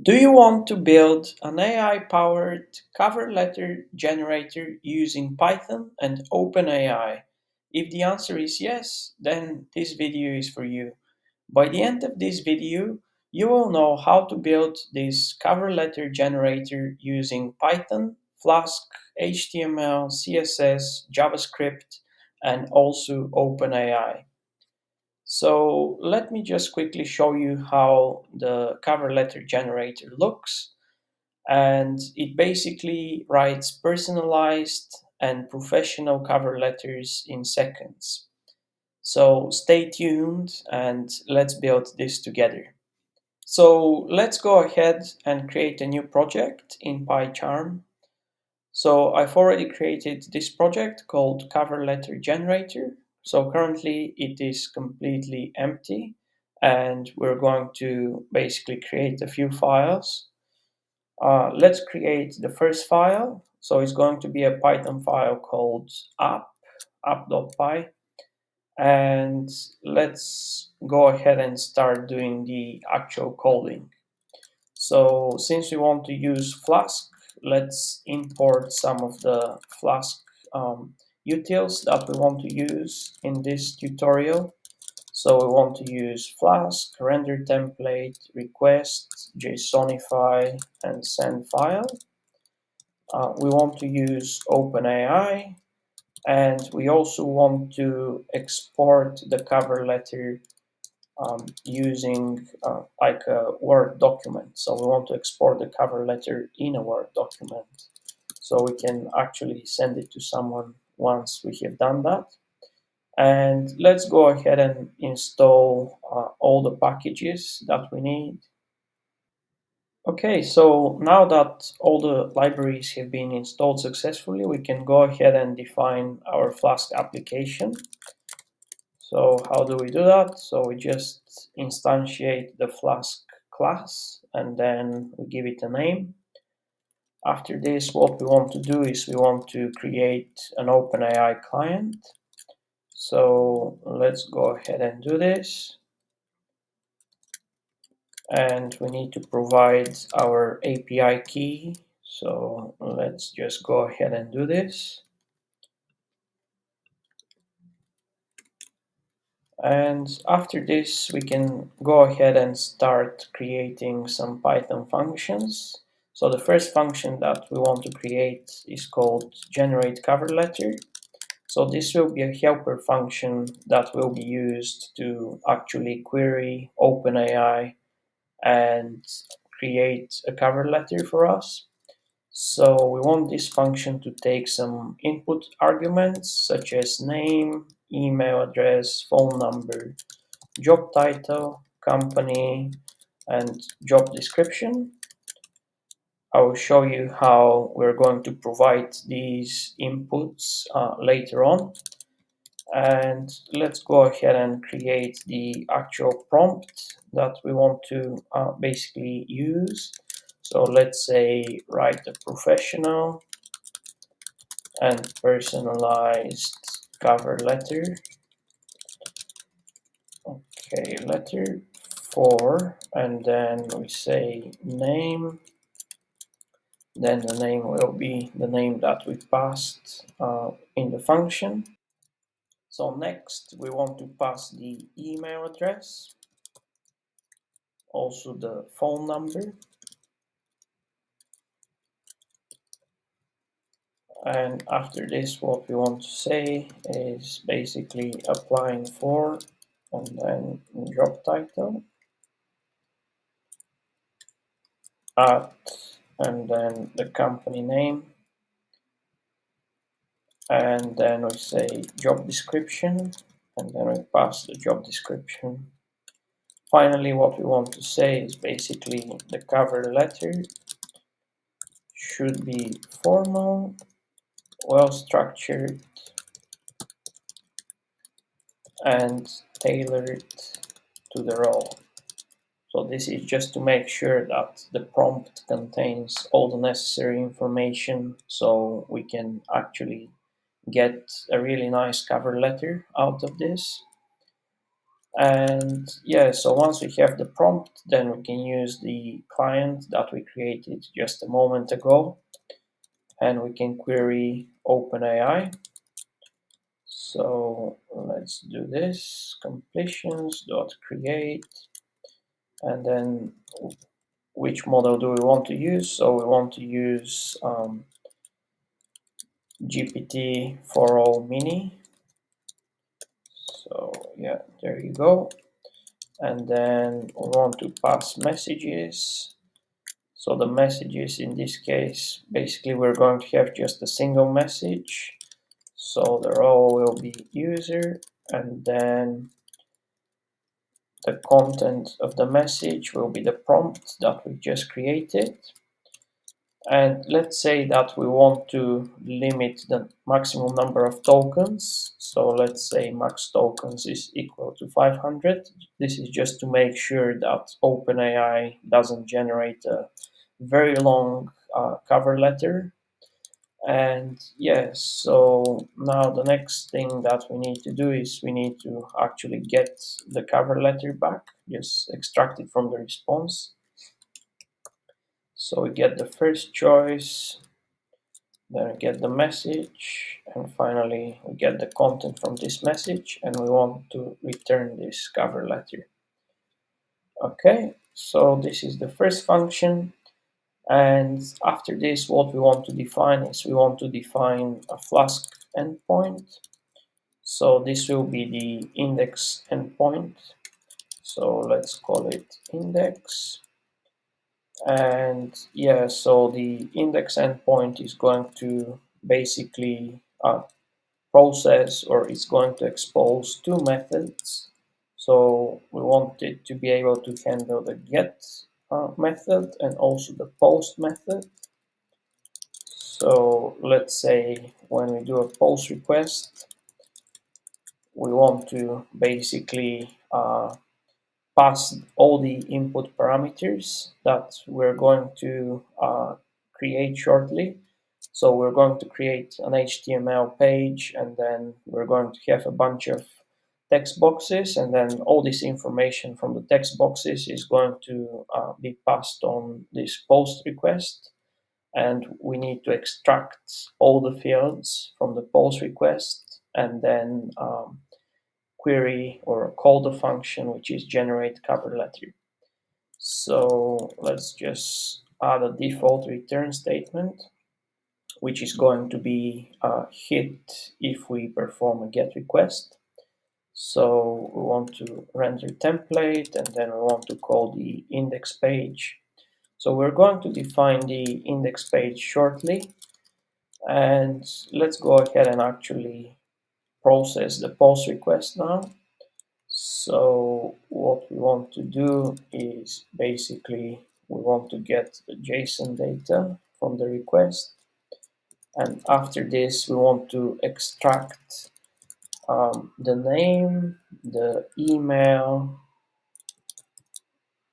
Do you want to build an AI-powered cover letter generator using Python and OpenAI? If the answer is yes, then this video is for you. By the end of this video, you will know how to build this cover letter generator using Python, Flask, HTML, CSS, JavaScript, and also OpenAI. So let me just quickly show you how the cover letter generator looks. And it basically writes personalized and professional cover letters in seconds. So stay tuned and let's build this together. So let's go ahead and create a new project in PyCharm. So I've already created this project called Cover Letter Generator. So currently it is completely empty and we're going to basically create a few files. Let's create the first file. So it's going to be a Python file called app.py. And let's go ahead and start doing the actual coding. So since we want to use Flask, let's import some of the Flask utils that we want to use in this tutorial. So we want to use Flask, render template, request, JSONify, and send file. We want to use OpenAI, and we also want to export the cover letter using like a Word document. So we want to export the cover letter in a Word document so we can actually send it to someone once we have done that. And let's go ahead and install all the packages that we need. Okay, so now that all the libraries have been installed successfully, we can go ahead and define our Flask application. So how do we do that? So we just instantiate the Flask class and then we give it a name. After this, what we want to do is we want to create an OpenAI client. So let's go ahead and do this. And we need to provide our API key. So let's just go ahead and do this. And after this, we can go ahead and start creating some Python functions. So the first function that we want to create is called generate cover letter. So this will be a helper function that will be used to actually query OpenAI and create a cover letter for us. So we want this function to take some input arguments such as name, email address, phone number, job title, company, and job description. I will show you how we're going to provide these inputs later on. And let's go ahead and create the actual prompt that we want to basically use. So let's say write a professional and personalized cover letter. Okay, letter 4, and then we say name. Then the name will be the name that we passed in the function. So next we want to pass the email address, also the phone number, and after this what we want to say is basically applying for, and then job title, at, and then the company name, and then we say job description, and then we pass the job description. Finally, what we want to say is basically the cover letter should be formal, well structured, and tailored to the role. So this is just to make sure that the prompt contains all the necessary information so we can actually get a really nice cover letter out of this. And yeah, so once we have the prompt, then we can use the client that we created just a moment ago, and we can query OpenAI. So let's do this, completions.create, and then which model do we want to use? So we want to use GPT-4o mini. So yeah, there you go. And then we want to pass messages. So the messages in this case, basically we're going to have just a single message. So the role will be user, and then the content of the message will be the prompt that we just created. And let's say that we want to limit the maximum number of tokens. So let's say max tokens is equal to 500. This is just to make sure that OpenAI doesn't generate a very long cover letter. And yes, so now the next thing that we need to do is we need to actually get the cover letter back, just extract it from the response. So we get the first choice, then we get the message, and finally we get the content from this message, and we want to return this cover letter. Okay, so this is the first function. And after this, what we want to define is we want to define a Flask endpoint. So this will be the index endpoint. So let's call it index. And yeah, so the index endpoint is going to basically process, or it's going to expose two methods. So we want it to be able to handle the get method and also the post method. So let's say when we do a post request, we want to basically pass all the input parameters that we're going to create shortly. So we're going to create an HTML page, and then we're going to have a bunch of text boxes, and then all this information from the text boxes is going to be passed on this post request. And we need to extract all the fields from the post request, and then query or call the function which is generate cover letter. So let's just add a default return statement, which is going to be hit if we perform a get request. So we want to render template, and then we want to call the index page. So we're going to define the index page shortly, and let's go ahead and actually process the post request now. So what we want to do is basically we want to get the JSON data from the request, and after this we want to extract the name, the email,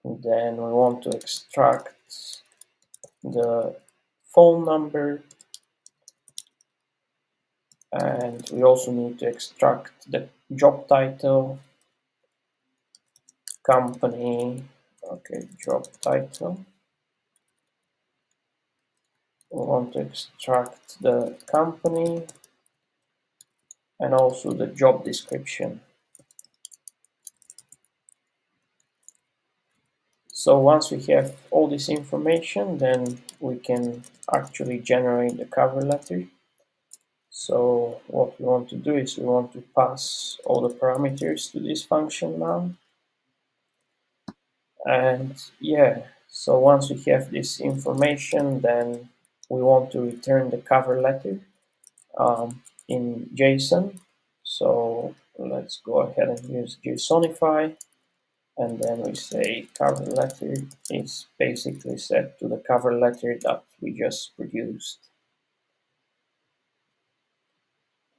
then we want to extract the phone number, and we also need to extract the job title, company, okay, job title. We want to extract the company and also the job description. So once we have all this information, then we can actually generate the cover letter. So what we want to do is we want to pass all the parameters to this function now. And yeah, so once we have this information, then we want to return the cover letter in JSON. So let's go ahead and use JSONify, and then we say cover letter is basically set to the cover letter that we just produced.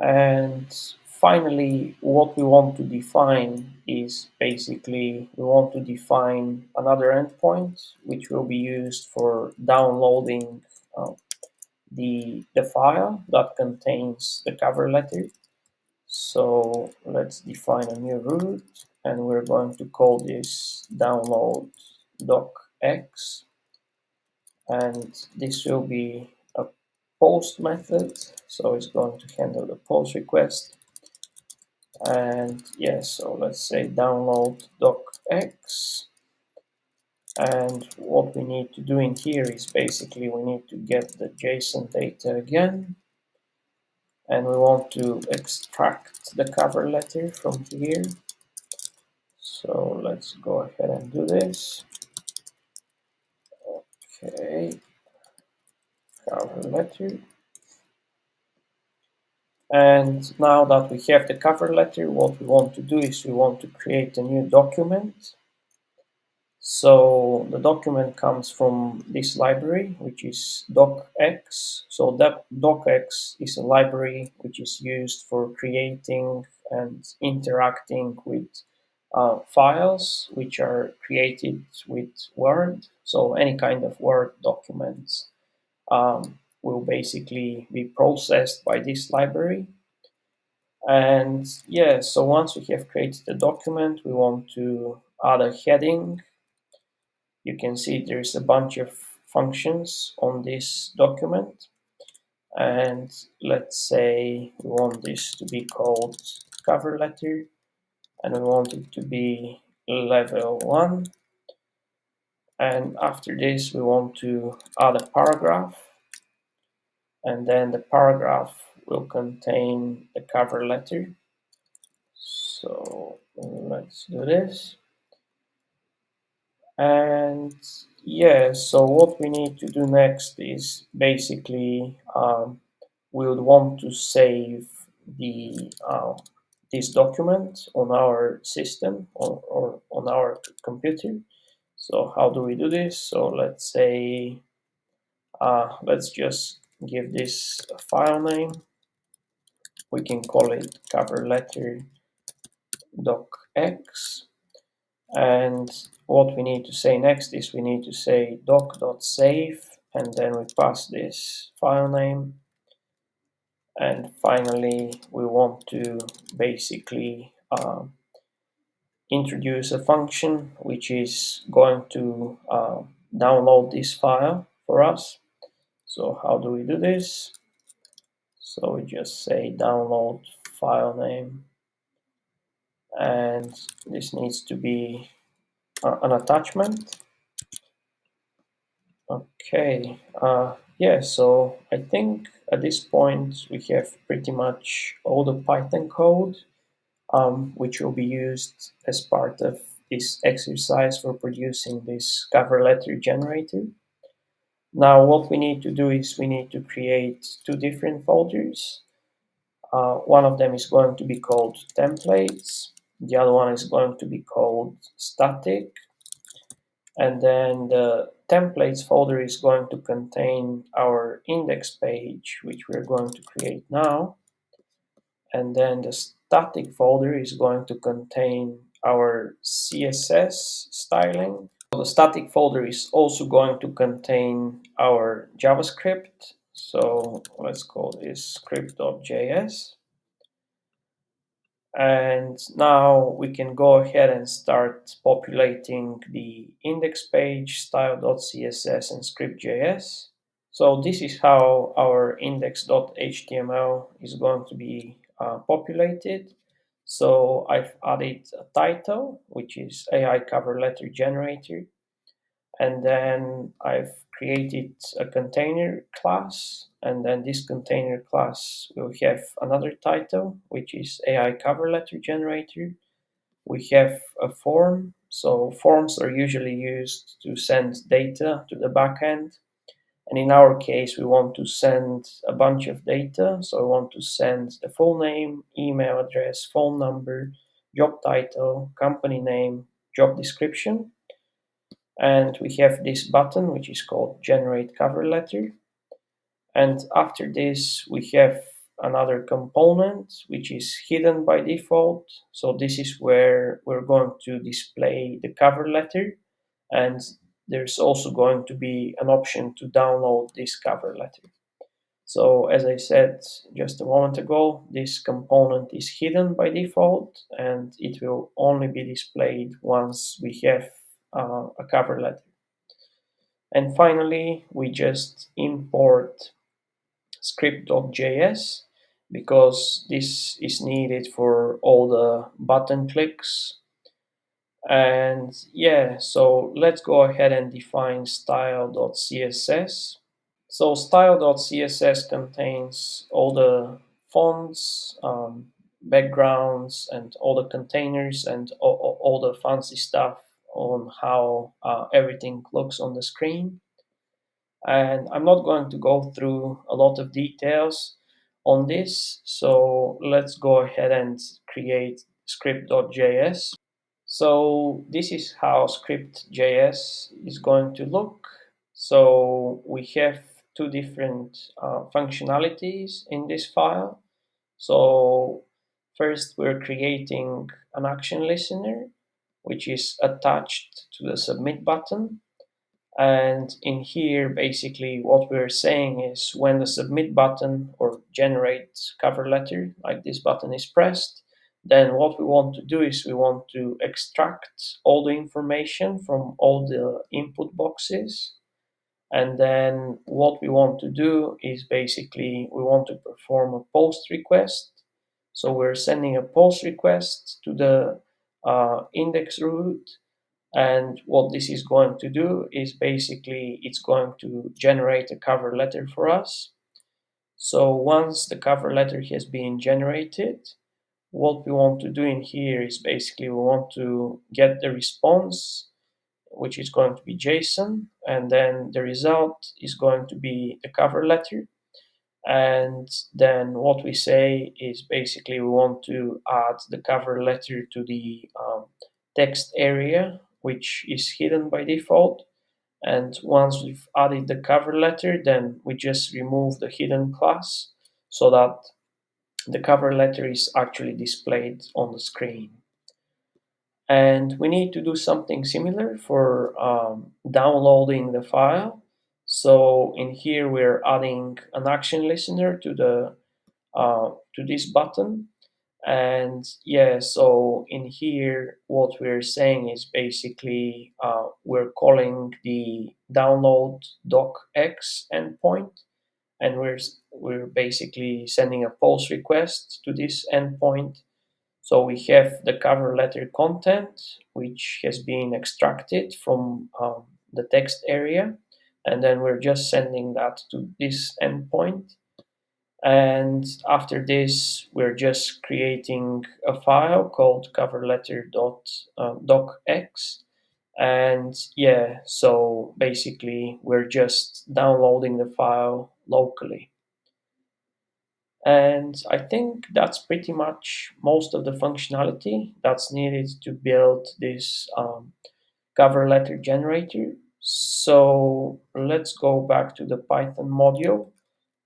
And finally, what we want to define is basically we want to define another endpoint which will be used for downloading the file that contains the cover letter. So let's define a new root, and we're going to call this download docx, and this will be a post method, so it's going to handle the post request. And yes, so let's say download docx, and what we need to do in here is basically we need to get the JSON data again, and we want to extract the cover letter from here. So let's go ahead and do this. Okay, cover letter. And now that we have the cover letter, what we want to do is we want to create a new document. So the document comes from this library, which is docx. So that docx is a library which is used for creating and interacting with files which are created with Word. So any kind of Word documents will basically be processed by this library. And yeah, so once we have created the document, we want to add a heading. You can see there's a bunch of functions on this document. And let's say we want this to be called cover letter, and we want it to be level 1. And after this, we want to add a paragraph, and then the paragraph will contain the cover letter. So let's do this. And yeah, so what we need to do next is basically we would want to save the this document on our system or on our computer. So how do we do this? So let's say let's just give this a file name. We can call it cover letter docx. And what we need to say next is we need to say doc.save, and then we pass this file name. And finally, we want to basically introduce a function which is going to download this file for us. So how do we do this? So we just say download file name, and this needs to be an attachment. Okay, yeah, so I think at this point we have pretty much all the Python code which will be used as part of this exercise for producing this cover letter generator. Now what we need to do is we need to create two different folders. One of them is going to be called templates, the other one is going to be called static. And then the templates folder is going to contain our index page, which we're going to create now. And then the static folder is going to contain our CSS styling. The static folder is also going to contain our JavaScript. So let's call this script.js. And now we can go ahead and start populating the index page, style.css, and script.js. So this is how our index.html is going to be populated. So I've added a title, which is AI cover letter generator. And then I've created a container class, and then this container class will have another title, which is AI cover letter generator. We have a form, so forms are usually used to send data to the backend. And in our case, we want to send a bunch of data. So we want to send the full name, email address, phone number, job title, company name, job description. And we have this button, which is called generate cover letter. And after this, we have another component, which is hidden by default. So this is where we're going to display the cover letter. And there's also going to be an option to download this cover letter. So as I said just a moment ago, this component is hidden by default and it will only be displayed once we have a cover letter. And finally, we just import script.js because this is needed for all the button clicks. And yeah, so let's go ahead and define style.css. So style.css contains all the fonts, backgrounds, and all the containers and all the fancy stuff on how everything looks on the screen. And I'm not going to go through a lot of details on this, so let's go ahead and create script.js. So this is how script.js is going to look. So we have two different functionalities in this file. So first we're creating an action listener, which is attached to the submit button. And in here, basically what we're saying is when the submit button or generate cover letter, like this button is pressed, then what we want to do is we want to extract all the information from all the input boxes. And then what we want to do is basically we want to perform a post request. So we're sending a post request to the index root, and what this is going to do is basically it's going to generate a cover letter for us. So once the cover letter has been generated, what we want to do in here is basically we want to get the response, which is going to be JSON, and then the result is going to be the cover letter. And then what we say is basically we want to add the cover letter to the text area, which is hidden by default. And once we've added the cover letter, then we just remove the hidden class so that the cover letter is actually displayed on the screen. And we need to do something similar for downloading the file. So in here, we're adding an action listener to this button. And yeah, so in here, what we're saying is basically we're calling the download docx endpoint, and we're basically sending a post request to this endpoint. So we have the cover letter content, which has been extracted from the text area, and then we're just sending that to this endpoint. And after this, we're just creating a file called coverletter.docx. And yeah, so basically we're just downloading the file locally. And I think that's pretty much most of the functionality that's needed to build this cover letter generator. So let's go back to the Python module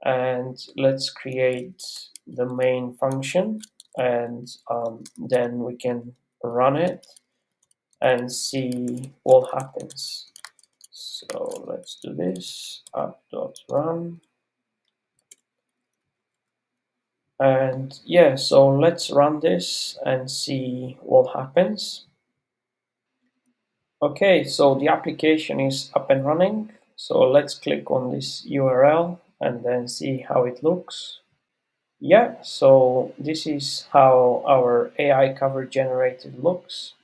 and let's create the main function, and then we can run it and see what happens. So let's do this app.run, and yeah, so let's run this and see what happens. Okay, so the application is up and running, so let's click on this URL and then see how it looks. Yeah, so this is how our AI cover generator looks.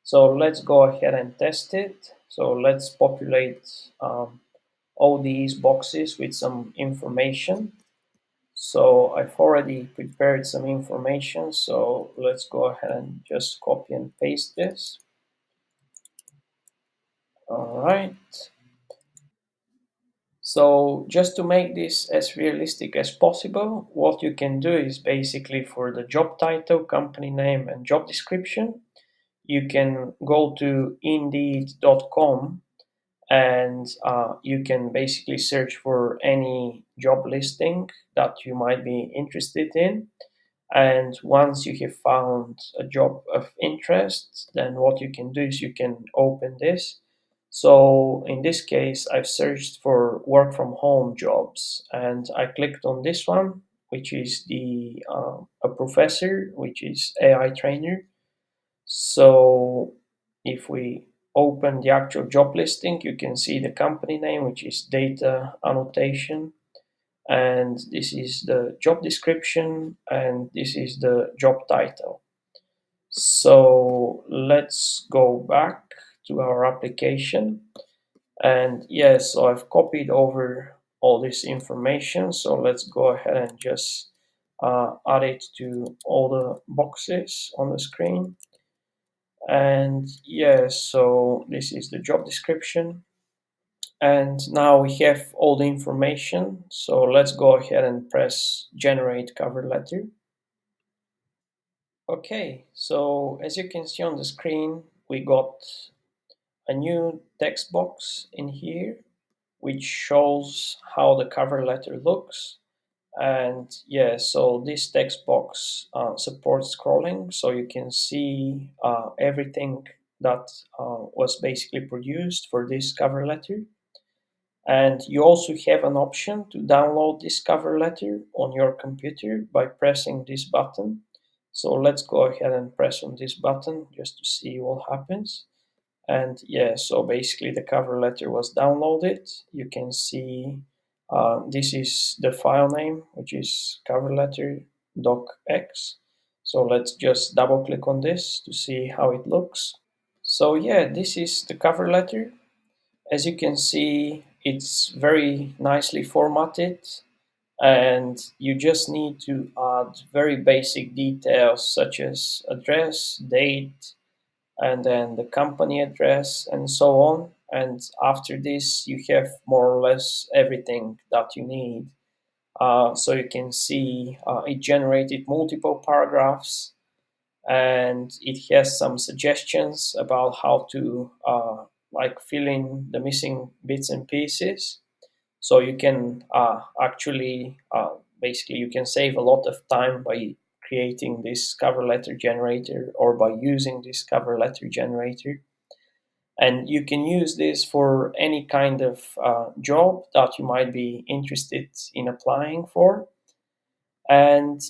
So let's go ahead and test it. So let's populate all these boxes with some information. So I've already prepared some information. So let's go ahead and just copy and paste this. All right. So just to make this as realistic as possible, what you can do is basically for the job title, company name, and job description, you can go to indeed.com and you can basically search for any job listing that you might be interested in. And once you have found a job of interest, then what you can do is you can open this. So in this case, I've searched for work from home jobs, and I clicked on this one, which is the a professor, which is AI trainer. So if we open the actual job listing, you can see the company name, which is Data Annotation, and this is the job description, and this is the job title. So let's go back to our application. And yes, so I've copied over all this information. So let's go ahead and just add it to all the boxes on the screen. And yes, so this is the job description. And now we have all the information. So let's go ahead and press generate cover letter. Okay, so as you can see on the screen, we got a new text box in here, which shows how the cover letter looks. And yeah, so this text box supports scrolling, so you can see everything that was basically produced for this cover letter. And you also have an option to download this cover letter on your computer by pressing this button. So let's go ahead and press on this button just to see what happens. And yeah, so basically the cover letter was downloaded. You can see this is the file name, which is cover letter docx. So let's just double click on this to see how it looks. So yeah, this is the cover letter. As you can see, it's very nicely formatted, and you just need to add very basic details such as address, date, and then the company address and so on. And after this, you have more or less everything that you need. So you can see it generated multiple paragraphs, and it has some suggestions about how to like fill in the missing bits and pieces. So you can actually basically you can save a lot of time by creating this cover letter generator or by using this cover letter generator. And you can use this for any kind of job that you might be interested in applying for. And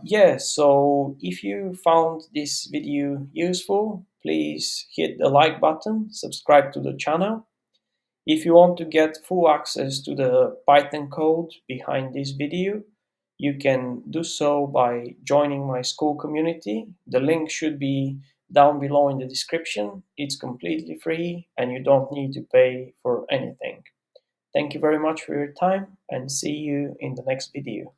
yeah, so if you found this video useful, please hit the like button, subscribe to the channel. If you want to get full access to the Python code behind this video, you can do so by joining my school community. The link should be down below in the description. It's completely free and you don't need to pay for anything. Thank you very much for your time and see you in the next video.